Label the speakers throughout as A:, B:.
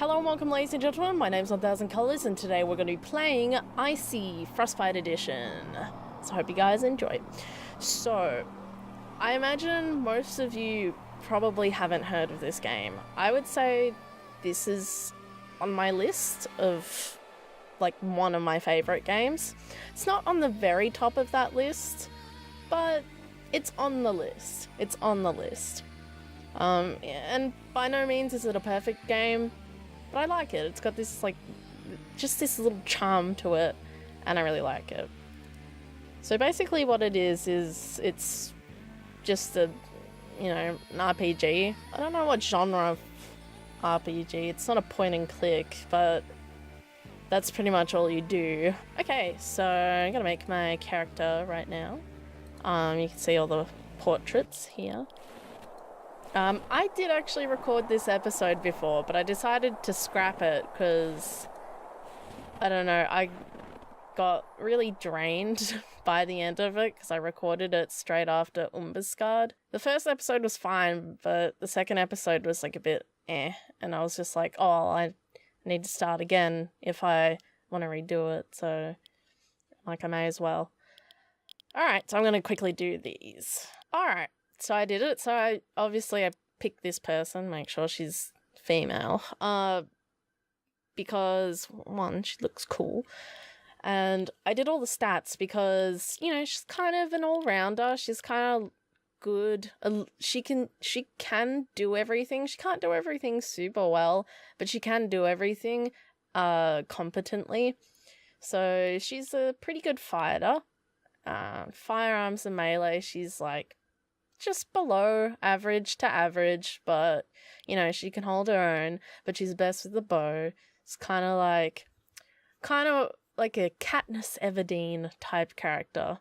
A: Hello and welcome, ladies and gentlemen. My name's 1000 Colors, and today we're going to be playing ICY Frostbite Edition. So I hope you guys enjoy. So, I imagine most of you probably haven't heard of this game. I would say this is on my list of, like, one of my favourite games. It's not on the very top of that list, but it's on the list. It's on the list. And by no means is it a perfect game, but I like it. It's got this, like, just this little charm to it, and I really like it. So basically what it is it's just an RPG. I don't know what genre of RPG. It's not a point and click, but that's pretty much all you do. Okay, so I'm gonna make my character right now. You can see all the portraits here. I did actually record this episode before, but I decided to scrap it because, I don't know, I got really drained by the end of it because I recorded it straight after Umbascard. The first episode was fine, but the second episode was like a bit and I was just like, oh, I need to start again if I want to redo it, so like I may as well. Alright, so I'm going to quickly do these. Alright. So I did it. So I picked this person, make sure she's female, because one, she looks cool, and I did all the stats because, you know, she's kind of an all-rounder. She's kind of good. She can do everything. She can't do everything super well, but she can do everything competently. So she's a pretty good fighter. Firearms and melee, she's like just below average to average, but, you know, she can hold her own, but she's best with the bow. It's kind of like a Katniss Everdeen type character.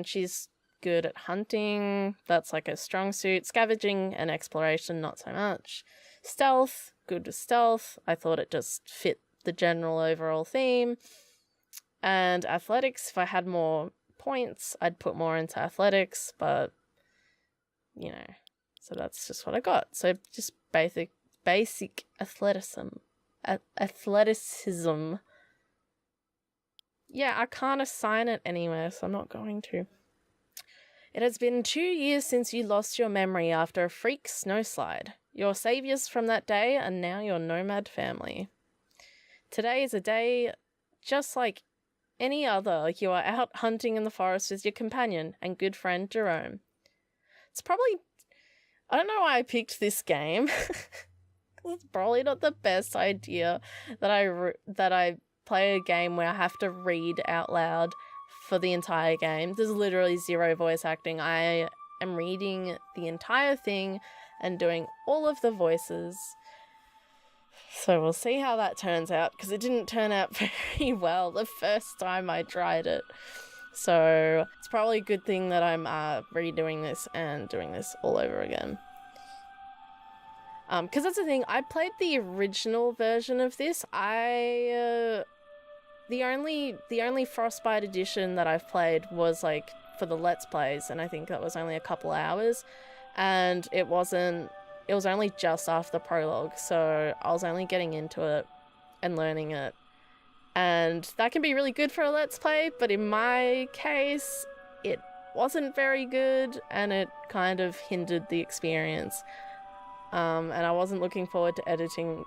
A: She's good at hunting, that's like a strong suit. Scavenging and exploration, not so much. Stealth, good with stealth. I thought it just fit the general overall theme. And athletics, if I had more points, I'd put more into athletics, but you know, so that's just what I got. So just basic athleticism. Athleticism. Yeah, I can't assign it anywhere, so I'm not going to. It has been 2 years since you lost your memory after a freak snowslide. Your saviors from that day are now your nomad family. Today is a day just like any other. You are out hunting in the forest with your companion and good friend Jerome. It's probably, I don't know why I picked this game. It's probably not the best idea that I play a game where I have to read out loud for the entire game. There's literally zero voice acting. I am reading the entire thing and doing all of the voices. So we'll see how that turns out, because it didn't turn out very well the first time I tried it. So it's probably a good thing that I'm redoing this and doing this all over again. Because that's the thing, I played the original version of this. The only Frostbite edition that I've played was like for the Let's Plays, and I think that was only a couple hours, and it was only just after the prologue, so I was only getting into it and learning it. And that can be really good for a Let's Play, but in my case, it wasn't very good, and it kind of hindered the experience. And I wasn't looking forward to editing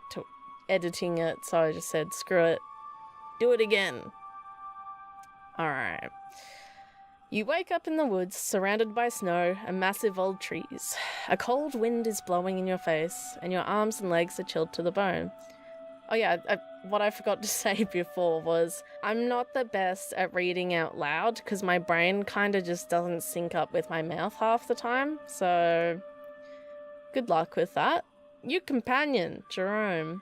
A: it, so I just said, screw it, do it again. Alright. You wake up in the woods, surrounded by snow and massive old trees. A cold wind is blowing in your face, and your arms and legs are chilled to the bone. Oh yeah, what I forgot to say before was I'm not the best at reading out loud because my brain kind of just doesn't sync up with my mouth half the time, so good luck with that. Your companion, Jerome.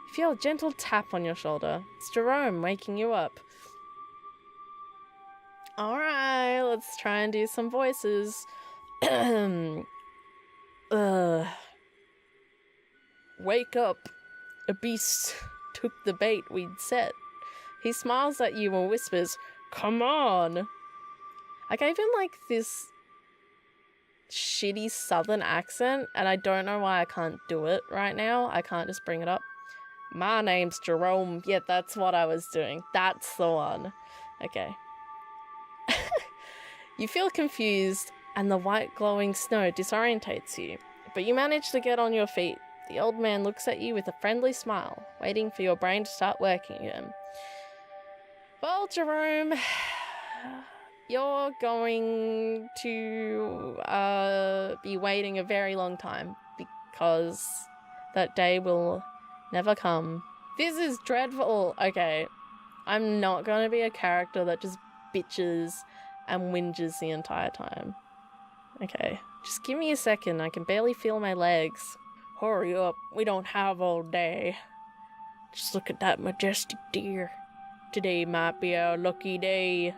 A: You feel a gentle tap on your shoulder. It's Jerome waking you up. Alright, let's try and do some voices. Wake up. A beast took the bait we'd set. He smiles at you and whispers, "Come on." I gave him like this shitty southern accent, and I don't know why I can't do it right now. I can't just bring it up. My name's Jerome. Yeah, that's what I was doing. That's the one. Okay. You feel confused, and the white glowing snow disorientates you, but you manage to get on your feet. The old man looks at you with a friendly smile, waiting for your brain to start working again. Well, Jerome, you're going to be waiting a very long time, because that day will never come. This is dreadful. Okay, I'm not going to be a character that just bitches and whinges the entire time. Okay, just give me a second. I can barely feel my legs. Hurry up, we don't have all day. Just look at that majestic deer. Today might be our lucky day.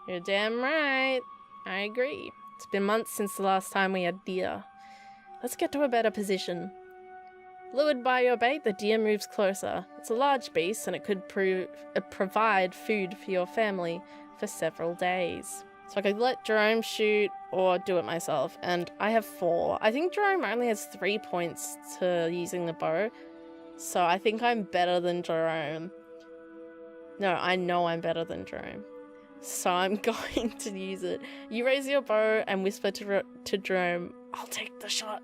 A: You're damn right. I agree. It's been months since the last time we had deer. Let's get to a better position. Lured by your bait, the deer moves closer. It's a large beast, and it could provide food for your family for several days. So I could let Jerome shoot or do it myself, and I have 4. I think Jerome only has 3 points to using the bow, so I think I'm better than Jerome. No, I know I'm better than Jerome. So I'm going to use it. You raise your bow and whisper to Jerome, I'll take the shot.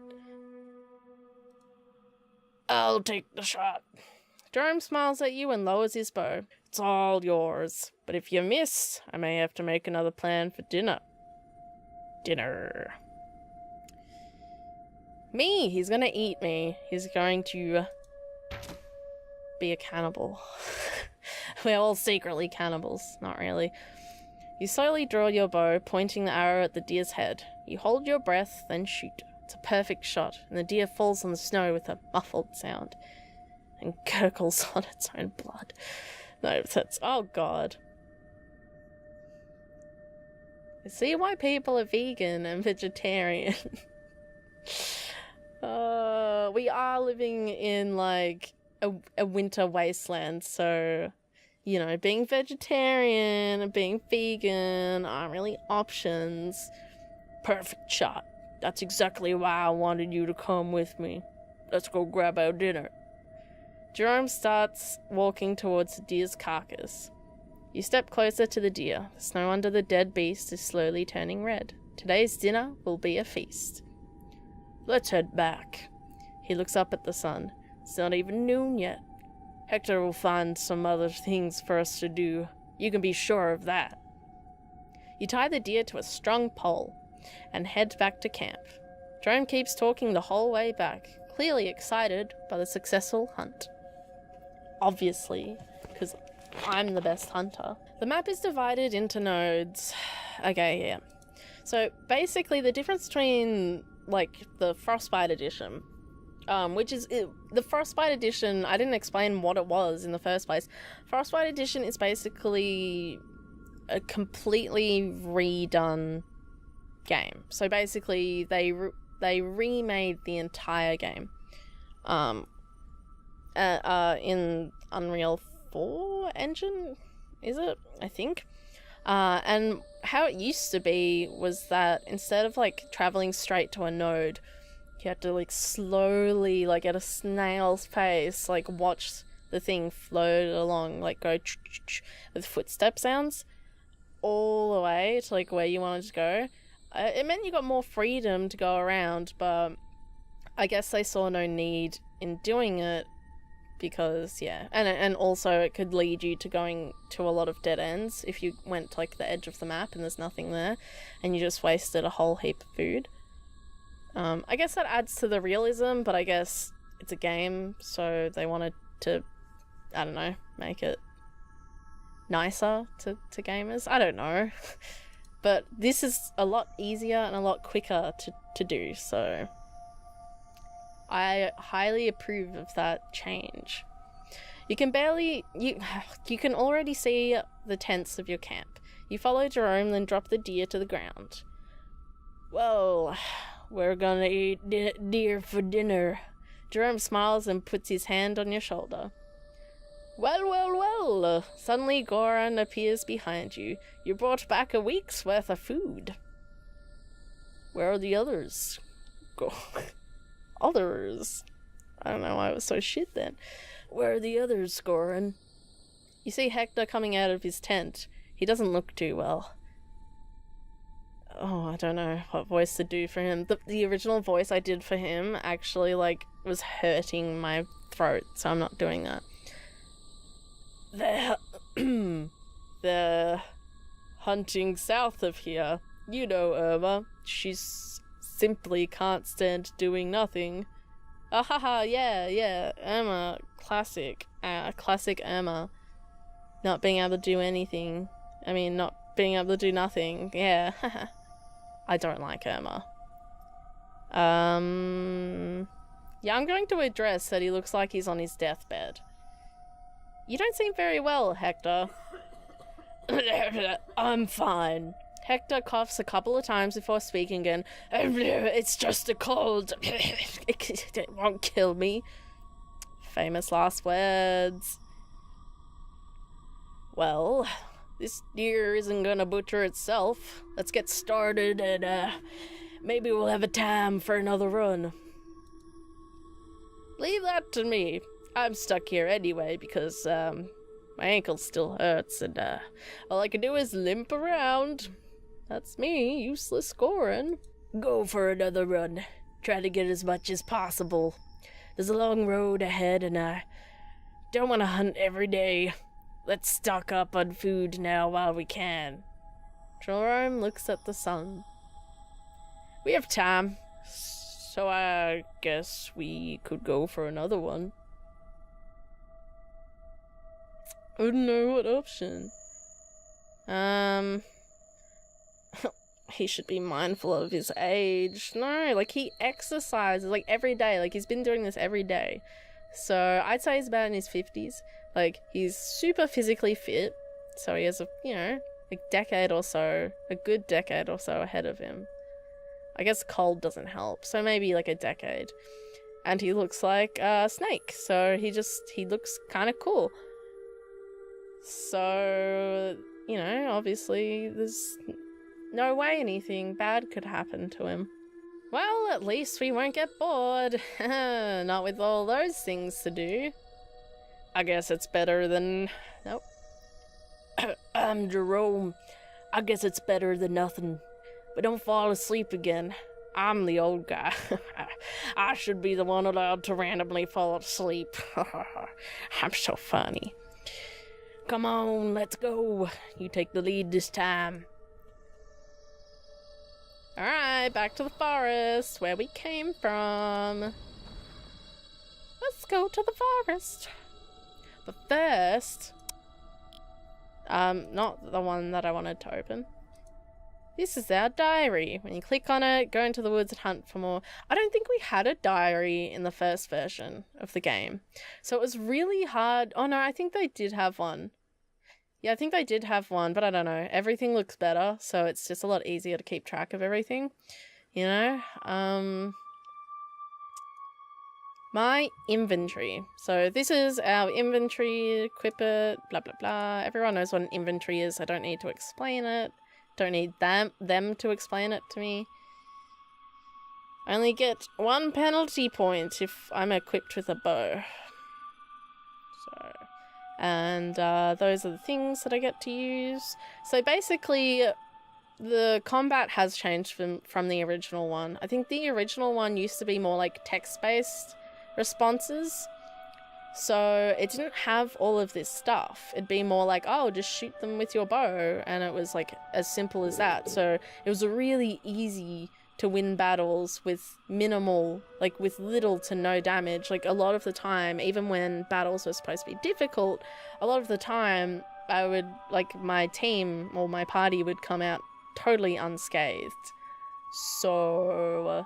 A: I'll take the shot. Jerome smiles at you and lowers his bow. It's all yours. But if you miss, I may have to make another plan for dinner. Dinner. Me! He's gonna eat me. He's going to be a cannibal. We're all secretly cannibals. Not really. You slowly draw your bow, pointing the arrow at the deer's head. You hold your breath, then shoot. It's a perfect shot, and the deer falls on the snow with a muffled sound and gurgles on its own blood. No, that's... Oh, God. I see why people are vegan and vegetarian. We are living in, like, a winter wasteland, so... You know, being vegetarian and being vegan aren't really options. Perfect shot. That's exactly why I wanted you to come with me. Let's go grab our dinner. Jerome starts walking towards the deer's carcass. You step closer to the deer. The snow under the dead beast is slowly turning red. Today's dinner will be a feast. Let's head back. He looks up at the sun. It's not even noon yet. Hector will find some other things for us to do. You can be sure of that. You tie the deer to a strong pole and head back to camp. Jerome keeps talking the whole way back, clearly excited by the successful hunt. Obviously, because I'm the best hunter. The map is divided into nodes. Okay, yeah. So basically the difference between like the Frostbite edition, which is the Frostbite edition, I didn't explain what it was in the first place. Frostbite edition is basically a completely redone game. So basically they remade the entire game in Unreal 4 engine, is it? I think. And how it used to be was that instead of like traveling straight to a node, you had to like slowly, like at a snail's pace, like watch the thing float along, like go with footstep sounds all the way to like where you wanted to go. It meant you got more freedom to go around, but I guess they saw no need in doing it because, yeah. And also it could lead you to going to a lot of dead ends if you went to like the edge of the map and there's nothing there and you just wasted a whole heap of food. I guess that adds to the realism, but I guess it's a game, so they wanted to, I don't know, make it nicer to gamers. I don't know. But this is a lot easier and a lot quicker to do, so I highly approve of that change. You can already see the tents of your camp. You follow Jerome, then drop the deer to the ground. Well, we're gonna eat deer for dinner. Jerome smiles and puts his hand on your shoulder. Well. Suddenly Goran appears behind you. You brought back a week's worth of food. Where are the others? Go. Others. I don't know why I was so shit then. Where are the others, Scorin? You see Hector coming out of his tent. He doesn't look too well. Oh, I don't know what voice to do for him. The original voice I did for him actually, like, was hurting my throat, so I'm not doing that. They're hunting south of here. You know Irma. She simply can't stand doing nothing. Ah ha ha, yeah. Irma, classic Irma. Not being able to do anything. I mean, not being able to do nothing. Yeah, I don't like Irma. Yeah, I'm going to address that he looks like he's on his deathbed. You don't seem very well, Hector. I'm fine. Hector coughs a couple of times before speaking again. It's just a cold. It won't kill me. Famous last words. Well, this deer isn't gonna butcher itself. Let's get started and maybe we'll have a time for another run. Leave that to me. I'm stuck here anyway because my ankle still hurts and all I can do is limp around. That's me, useless scoring. Go for another run. Try to get as much as possible. There's a long road ahead and I don't want to hunt every day. Let's stock up on food now while we can. Jerome looks at the sun. We have time, so I guess we could go for another one. I don't know what option. He should be mindful of his age. No, like he exercises like every day. Like he's been doing this every day. So I'd say he's about in his 50s. Like he's super physically fit. So he has a decade or so, a good decade or so ahead of him. I guess cold doesn't help. So maybe like a decade. And he looks like a snake. So he looks kind of cool. So, obviously there's no way anything bad could happen to him. Well, at least we won't get bored. Not with all those things to do. I guess it's better than... Nope. I'm Jerome. I guess it's better than nothing. But don't fall asleep again. I'm the old guy. I should be the one allowed to randomly fall asleep. I'm so funny. Come on, let's go. You take the lead this time. Alright, back to the forest, where we came from. Let's go to the forest. But first... not the one that I wanted to open. This is our diary. When you click on it, go into the woods and hunt for more. I don't think we had a diary in the first version of the game. So it was really hard. Oh no, I think they did have one. Yeah, I think they did have one, but I don't know. Everything looks better, so it's just a lot easier to keep track of everything. My inventory. So this is our inventory, equip it, blah, blah, blah. Everyone knows what an inventory is. I don't need to explain it. Don't need them to explain it to me. I only get 1 penalty point if I'm equipped with a bow. So... And those are the things that I get to use. So basically, the combat has changed from the original one. I think the original one used to be more like text-based responses. So it didn't have all of this stuff. It'd be more like, oh, just shoot them with your bow. And it was like as simple as that. So it was really easy to win battles with minimal, like with little to no damage. Like a lot of the time, even when battles were supposed to be difficult, a lot of the time I would, like my team or my party would come out totally unscathed. So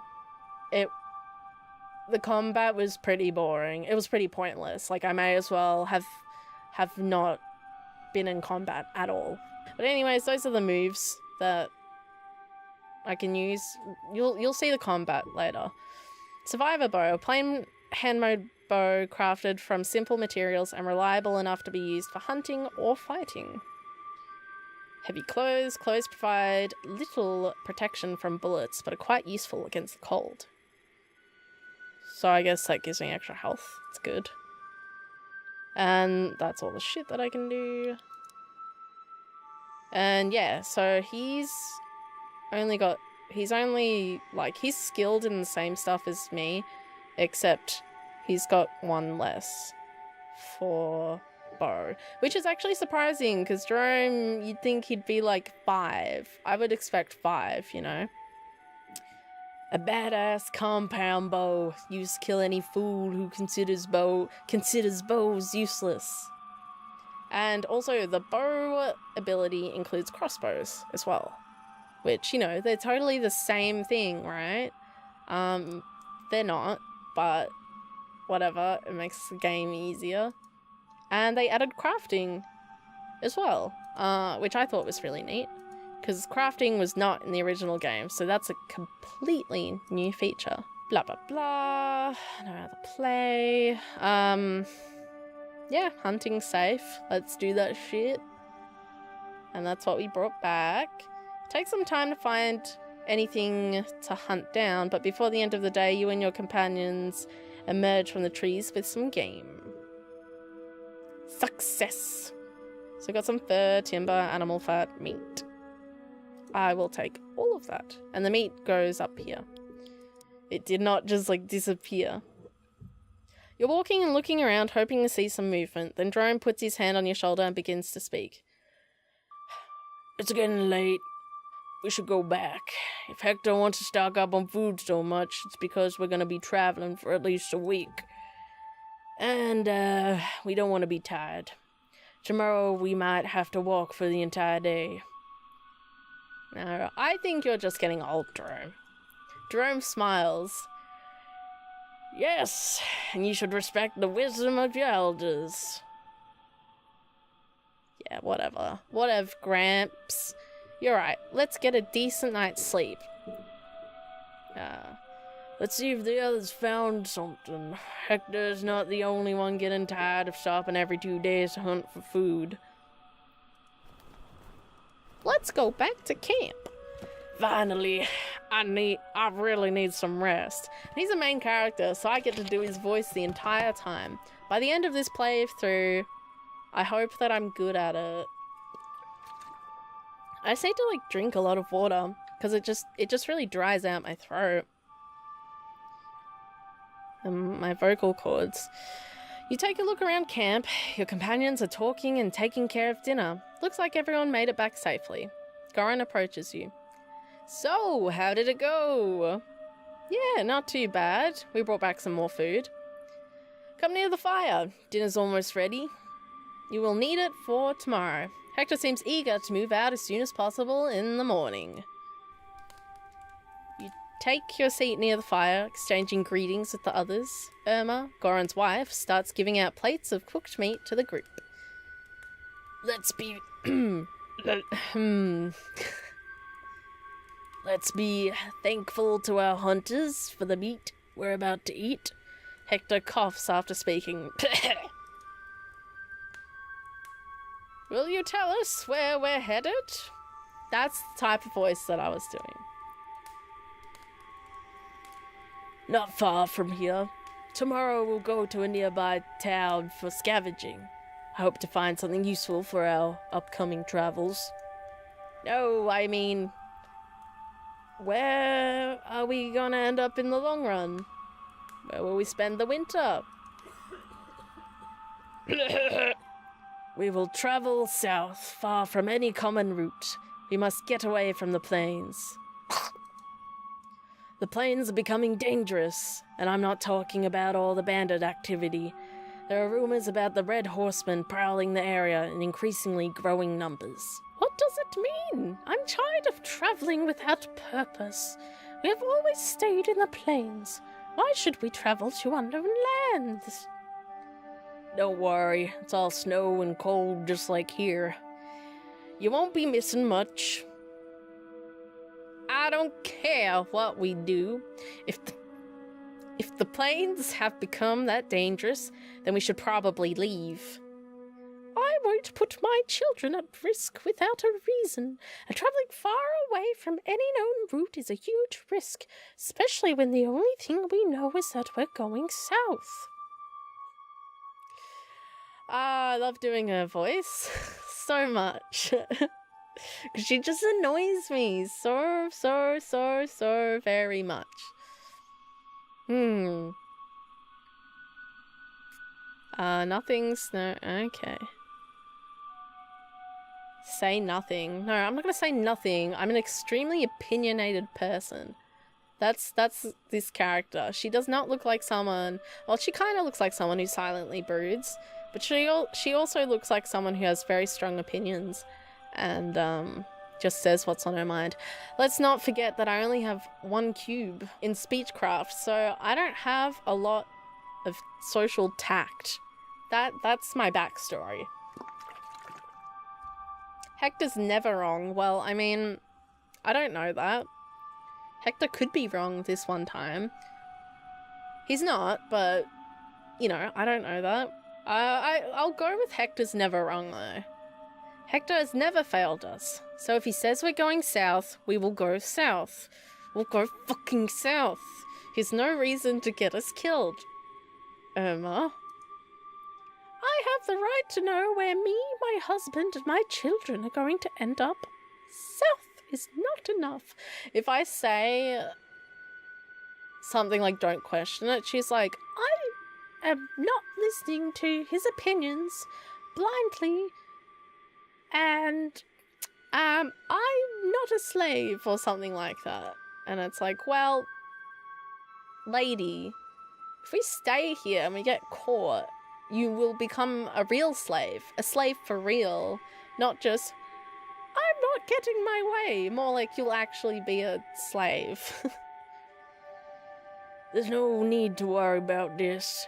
A: the combat was pretty boring. It was pretty pointless. Like I may as well have not been in combat at all. But anyways, those are the moves that I can use. You'll see the combat later. Survivor bow, plain hand mode bow crafted from simple materials and reliable enough to be used for hunting or fighting. Heavy clothes. Clothes provide little protection from bullets, but are quite useful against the cold. So I guess that gives me extra health. It's good. And that's all the shit that I can do. And yeah, so he's he's skilled in the same stuff as me, except he's got one less for bow, which is actually surprising because Jerome, you'd think he'd be like 5. I would expect 5, you know. A badass compound bow used to kill any fool who considers bows useless. And also the bow ability includes crossbows as well, which, you know, they're totally the same thing, right? They're not, but whatever, it makes the game easier. And they added crafting as well, which I thought was really neat, because crafting was not in the original game, so that's a completely new feature. Blah, blah, blah. I know how to play. Yeah, hunting's safe. Let's do that shit. And that's what we brought back. Take some time to find anything to hunt down, but before the end of the day, you and your companions emerge from the trees with some game. Success! So got some fur, timber, animal fat, meat. I will take all of that. And the meat goes up here. It did not just, like, disappear. You're walking and looking around, hoping to see some movement. Then Jerome puts his hand on your shoulder and begins to speak. It's getting late. We should go back. If Hector wants to stock up on food so much, it's because we're going to be traveling for at least a week. And, we don't want to be tired. Tomorrow we might have to walk for the entire day. No, I think you're just getting old, Jerome. Jerome smiles. Yes, and you should respect the wisdom of your elders. Yeah, whatever. Whatever, Gramps. You're right. Let's get a decent night's sleep. Let's see if the others found something. Hector's not the only one getting tired of stopping every 2 days to hunt for food. Let's go back to camp. Finally, I really need some rest. He's a main character, so I get to do his voice the entire time. By the end of this playthrough, I hope that I'm good at it. I just need to, like, drink a lot of water, because it just really dries out my throat. And my vocal cords. You take a look around camp. Your companions are talking and taking care of dinner. Looks like everyone made it back safely. Goran approaches you. So, how did it go? Yeah, not too bad. We brought back some more food. Come near the fire. Dinner's almost ready. You will need it for tomorrow. Hector seems eager to move out as soon as possible in the morning. You take your seat near the fire, exchanging greetings with the others. Irma, Goran's wife, starts giving out plates of cooked meat to the group. Let's be thankful to our hunters for the meat we're about to eat. Hector coughs after speaking. Will you tell us where we're headed? That's the type of voice that I was doing. Not far from here. Tomorrow we'll go to a nearby town for scavenging. I hope to find something useful for our upcoming travels. No, I mean, where are we gonna end up in the long run? Where will we spend the winter? We will travel south, far from any common route. We must get away from the plains. The plains are becoming dangerous, and I'm not talking about all the bandit activity. There are rumors about the Red Horsemen prowling the area in increasingly growing numbers. What does it mean? I'm tired of traveling without purpose. We have always stayed in the plains. Why should we travel to unknown lands? Don't worry, it's all snow and cold just like here. You won't be missing much. I don't care what we do. If the plains have become that dangerous, then we should probably leave. I won't put my children at risk without a reason, and travelling far away from any known route is a huge risk, especially when the only thing we know is that we're going south. I love doing her voice so much. Because she just annoys me so very much. Nothing's no. Okay. Say nothing. No, I'm not gonna say nothing. I'm an extremely opinionated person. That's this character. She does not look like someone. Well, she kind of looks like someone who silently broods, but she also looks like someone who has very strong opinions, and just says what's on her mind. Let's not forget that I only have 1 cube in speechcraft, so I don't have a lot of social tact. That's my backstory. Hector's never wrong. Well, I mean, I don't know that. Hector could be wrong this one time. He's not, but, you know, I don't know that. I'll go with Hector's never wrong, though. Hector has never failed us. So if he says we're going south, we will go south. We'll go fucking south. He's no reason to get us killed. Irma? I have the right to know where me, my husband, and my children are going to end up. South is not enough. If I say something like don't question it, she's like, I am not listening to his opinions blindly, and I'm not a slave or something like that. And it's like, well, lady, if we stay here and we get caught, you will become a real slave. A slave for real. Not just, I'm not getting my way. More like you'll actually be a slave. There's no need to worry about this.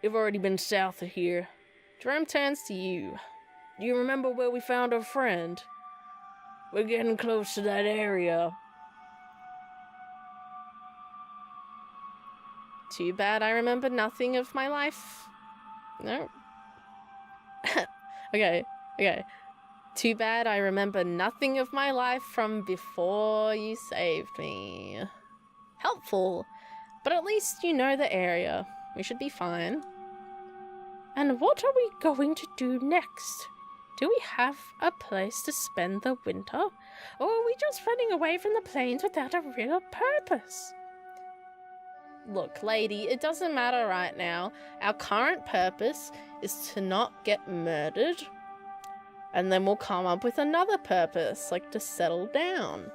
A: You've already been south of here. Jerome turns to you. Do you remember where we found our friend? We're getting close to that area. Too bad I remember nothing of my life. No. Okay. Too bad I remember nothing of my life from before you saved me. Helpful, but at least you know the area. We should be fine. And what are we going to do next? Do we have a place to spend the winter? Or are we just running away from the plains without a real purpose? Look, lady, it doesn't matter right now. Our current purpose is to not get murdered. And then we'll come up with another purpose, like to settle down.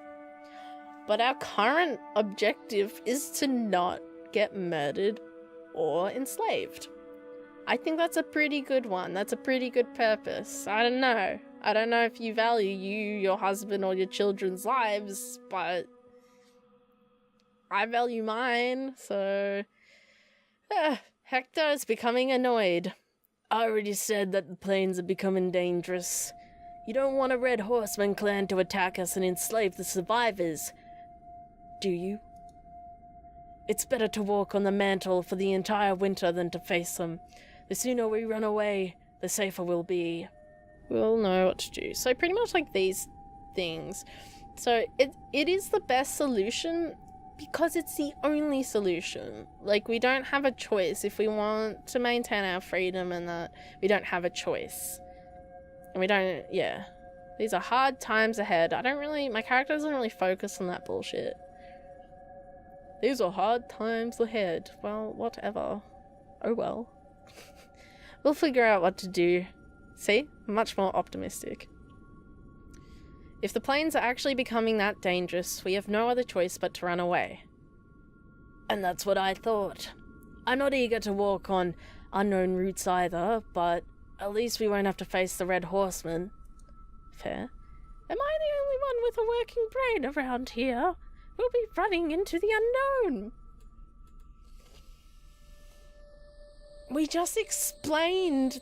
A: But our current objective is to not get murdered or enslaved. I think that's a pretty good one. That's a pretty good purpose. I don't know. I don't know if you value your husband, or your children's lives, but I value mine, so... Hector is becoming annoyed. I already said that the plains are becoming dangerous. You don't want a Red Horseman clan to attack us and enslave the survivors, do you? It's better to walk on the mantle for the entire winter than to face them. The sooner we run away, the safer we'll be. We'll know what to do. So pretty much like these things. So it is the best solution because it's the only solution. Like, we don't have a choice if we want to maintain our freedom, and that we don't have a choice. And we don't, yeah. These are hard times ahead. My character doesn't really focus on that bullshit. These are hard times ahead. Well, whatever. Oh well. We'll figure out what to do. See? Much more optimistic. If the plains are actually becoming that dangerous, we have no other choice but to run away. And that's what I thought. I'm not eager to walk on unknown routes either, but at least we won't have to face the Red Horseman. Fair. Am I the only one with a working brain around here? We'll be running into the unknown. We just explained...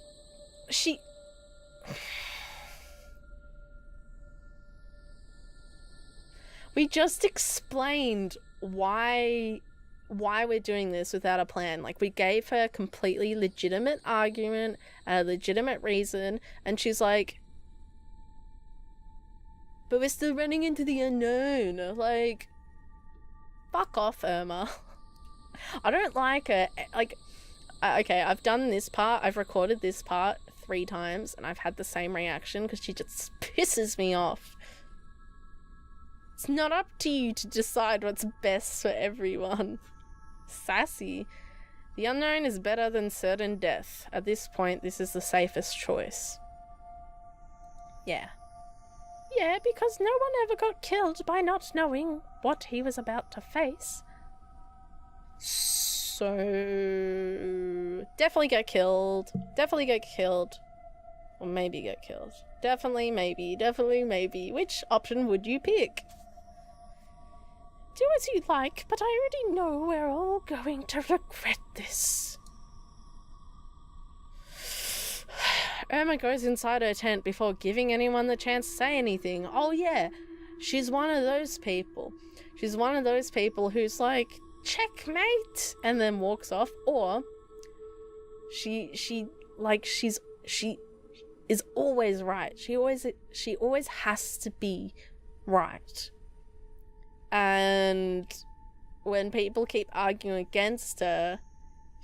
A: We just explained why why we're doing this without a plan. Like, we gave her a completely legitimate argument, a legitimate reason, and she's like, but we're still running into the unknown. Like, fuck off, Irma. I don't like her. Like, okay, I've done this part, I've recorded this part 3 times, and I've had the same reaction because she just pisses me off. It's not up to you to decide what's best for everyone. Sassy. The unknown is better than certain death. At this point, this is the safest choice. Yeah. Yeah, because no one ever got killed by not knowing what he was about to face. So, definitely get killed. Definitely get killed. Or maybe get killed. Definitely, maybe. Definitely, maybe. Which option would you pick? Do as you like, but I already know we're all going to regret this. Irma goes inside her tent before giving anyone the chance to say anything. Oh yeah, she's one of those people. She's one of those people who's like, checkmate, and then walks off. Or she is always right. She always has to be right. And when people keep arguing against her,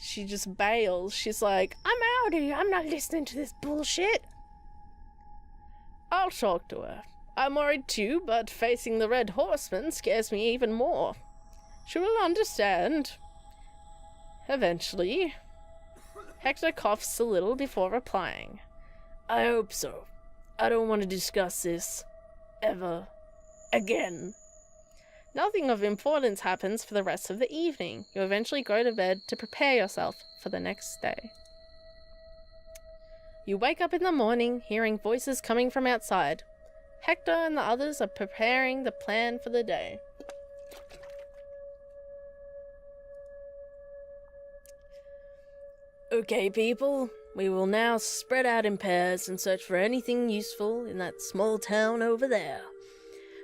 A: she just bails. She's like, I'm outie. I'm not listening to this bullshit. I'll talk to her. I'm worried too, but facing the Red Horseman scares me even more. She will understand. Eventually. Hector coughs a little before replying. I hope so. I don't want to discuss this. Ever. Again. Nothing of importance happens for the rest of the evening. You eventually go to bed to prepare yourself for the next day. You wake up in the morning, hearing voices coming from outside. Hector and the others are preparing the plan for the day. Okay, people, we will now spread out in pairs and search for anything useful in that small town over there.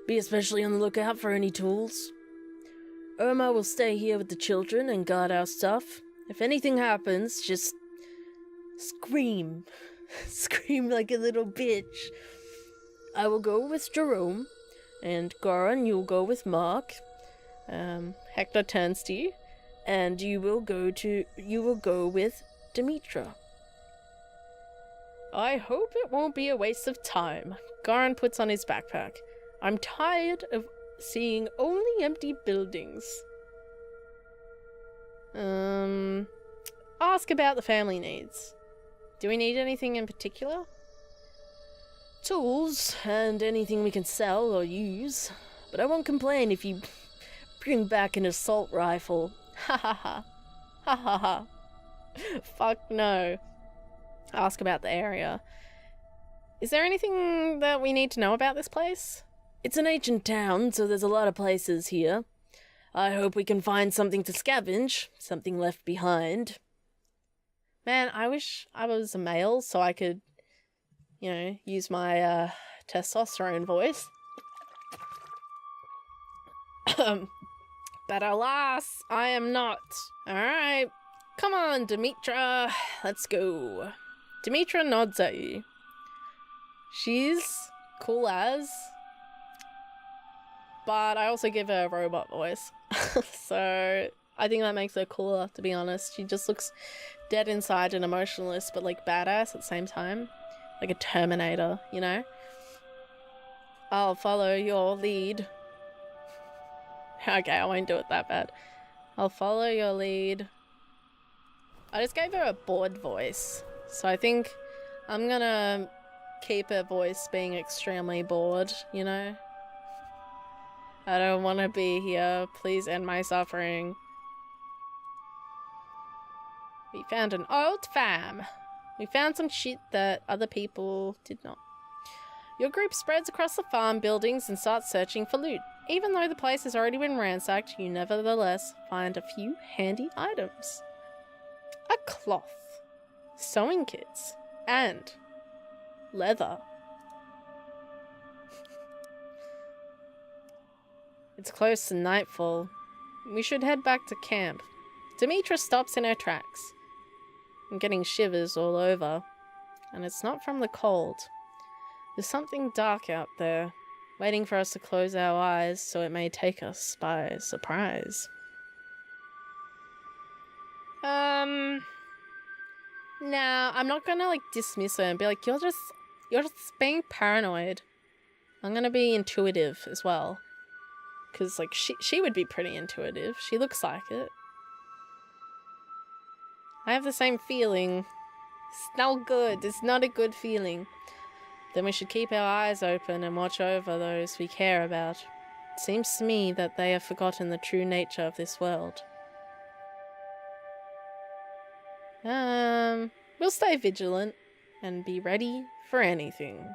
A: Be especially on the lookout for any tools. Irma will stay here with the children and guard our stuff. If anything happens, just scream. Scream like a little bitch. I will go with Jerome, and Goran, you'll go with Mark. Hector turns to you, and you will go with Dimitra. I hope it won't be a waste of time. Goran puts on his backpack. I'm tired of seeing only empty buildings. Ask about the family needs. Do we need anything in particular? Tools, and anything we can sell or use. But I won't complain if you bring back an assault rifle. Ha ha ha. Ha ha ha. Fuck no. Ask about the area. Is there anything that we need to know about this place? It's an ancient town, so there's a lot of places here. I hope we can find something to scavenge, something left behind. Man, I wish I was a male so I could, use my testosterone voice. But alas, I am not. Alright, come on, Dimitra, let's go. Dimitra nods at you. She's cool as... but I also give her a robot voice. So I think that makes her cooler, to be honest. She just looks dead inside and emotionless, but like badass at the same time. Like a Terminator, you know? I'll follow your lead. Okay, I won't do it that bad. I'll follow your lead. I just gave her a bored voice. So I think I'm gonna keep her voice being extremely bored, you know? I don't want to be here. Please end my suffering. We found an old fam. We found some shit that other people did not. Your group spreads across the farm buildings and starts searching for loot. Even though the place has already been ransacked, you nevertheless find a few handy items. A cloth, sewing kits, and leather. It's close to nightfall. We should head back to camp. Demetra stops in her tracks. I'm getting shivers all over. And it's not from the cold. There's something dark out there, waiting for us to close our eyes so it may take us by surprise. Nah, I'm not gonna dismiss her and be like, you're just being paranoid. I'm gonna be intuitive as well. Because she would be pretty intuitive. She looks like it. I have the same feeling. It's not good. It's not a good feeling. Then we should keep our eyes open and watch over those we care about. It seems to me that they have forgotten the true nature of this world. We'll stay vigilant and be ready for anything.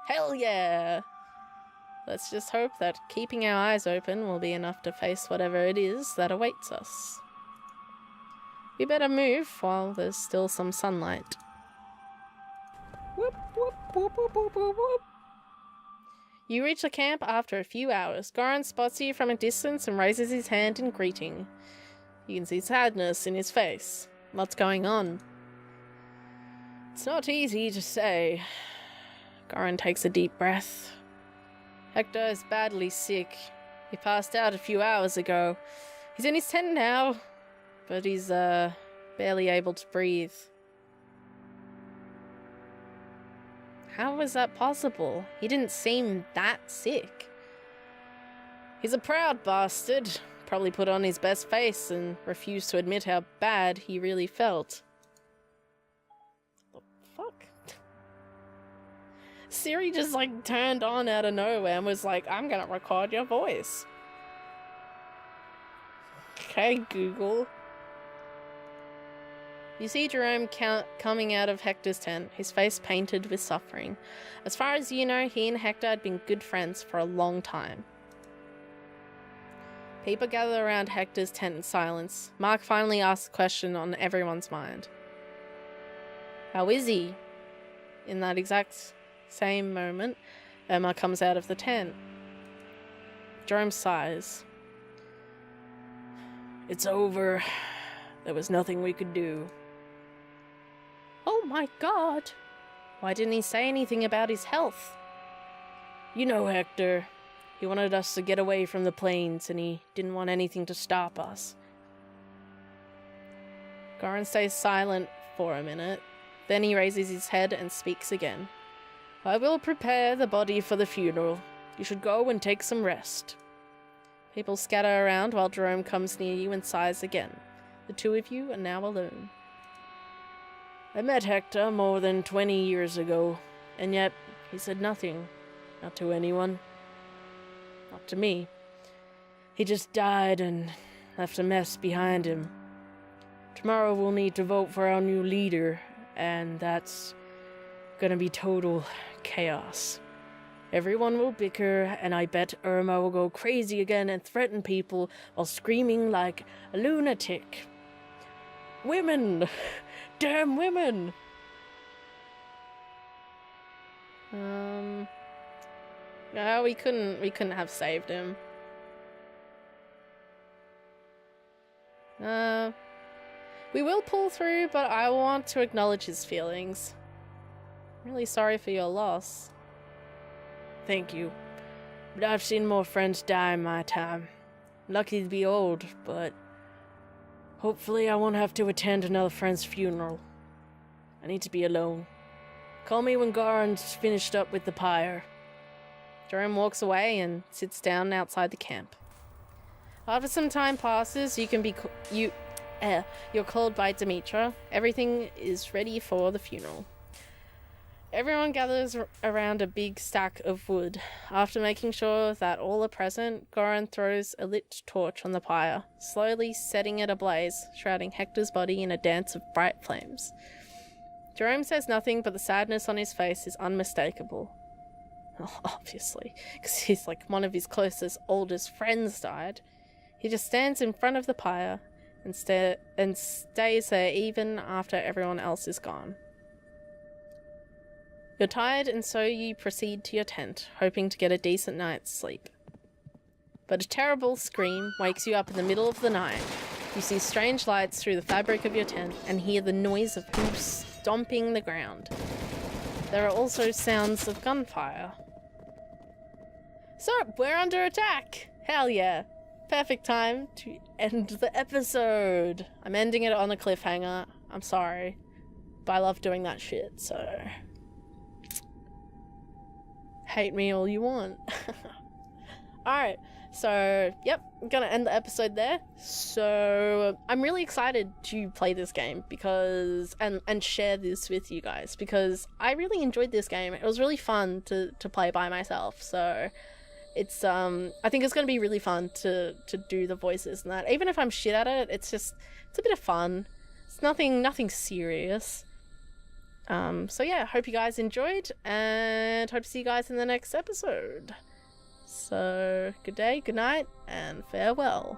A: Hell yeah! Let's just hope that keeping our eyes open will be enough to face whatever it is that awaits us. We better move while there's still some sunlight. Whoop, whoop, whoop, whoop, whoop, whoop, whoop. You reach the camp after a few hours. Goran spots you from a distance and raises his hand in greeting. You can see sadness in his face. What's going on? It's not easy to say. Goran takes a deep breath. Hector is badly sick. He passed out a few hours ago. He's in his tent now, but he's barely able to breathe. How was that possible? He didn't seem that sick. He's a proud bastard. Probably put on his best face and refused to admit how bad he really felt. The fuck? Siri just turned on out of nowhere and was like, I'm gonna record your voice. Okay, Google. You see Jerome coming out of Hector's tent, his face painted with suffering. As far as you know, he and Hector had been good friends for a long time. People gather around Hector's tent in silence. Mark finally asks a question on everyone's mind. How is he? In that exact same moment, Irma comes out of the tent. Jerome sighs. It's over. There was nothing we could do. Oh my god! Why didn't he say anything about his health? You know Hector. He wanted us to get away from the plains, and he didn't want anything to stop us. Goran stays silent for a minute. Then he raises his head and speaks again. I will prepare the body for the funeral. You should go and take some rest. People scatter around while Jerome comes near you and sighs again. The two of you are now alone. I met Hector more than 20 years ago, and yet he said nothing. Not to anyone. Not to me. He just died and left a mess behind him. Tomorrow we'll need to vote for our new leader, and that's gonna be total chaos. Everyone will bicker, and I bet Irma will go crazy again and threaten people while screaming like a lunatic. Women! Damn women! No, we couldn't have saved him. We will pull through, but I want to acknowledge his feelings. I'm really sorry for your loss. Thank you. But I've seen more friends die in my time. I'm lucky to be old, but hopefully I won't have to attend another friend's funeral. I need to be alone. Call me when Goran's finished up with the pyre. Jerome walks away and sits down outside the camp. After some time passes, you're called by Demetra. Everything is ready for the funeral. Everyone gathers around a big stack of wood. After making sure that all are present, Goran throws a lit torch on the pyre, slowly setting it ablaze, shrouding Hector's body in a dance of bright flames. Jerome says nothing, but the sadness on his face is unmistakable. Oh, obviously, because he's one of his closest, oldest friends died. He just stands in front of the pyre and stays there even after everyone else is gone. You're tired, and so you proceed to your tent, hoping to get a decent night's sleep. but a terrible scream wakes you up in the middle of the night. You see strange lights through the fabric of your tent and hear the noise of hooves stomping the ground. There are also sounds of gunfire. So, we're under attack! Hell yeah! Perfect time to end the episode. I'm ending it on a cliffhanger. I'm sorry. But I love doing that shit, so... hate me all you want. Alright, so, yep, I'm gonna end the episode there. So, I'm really excited to play this game because... and share this with you guys, because I really enjoyed this game. It was really fun to play by myself, so... it's I think it's gonna be really fun to do the voices and that. Even if I'm shit at it, it's a bit of fun. It's nothing serious. So yeah, hope you guys enjoyed and hope to see you guys in the next episode. So good day, good night, and farewell.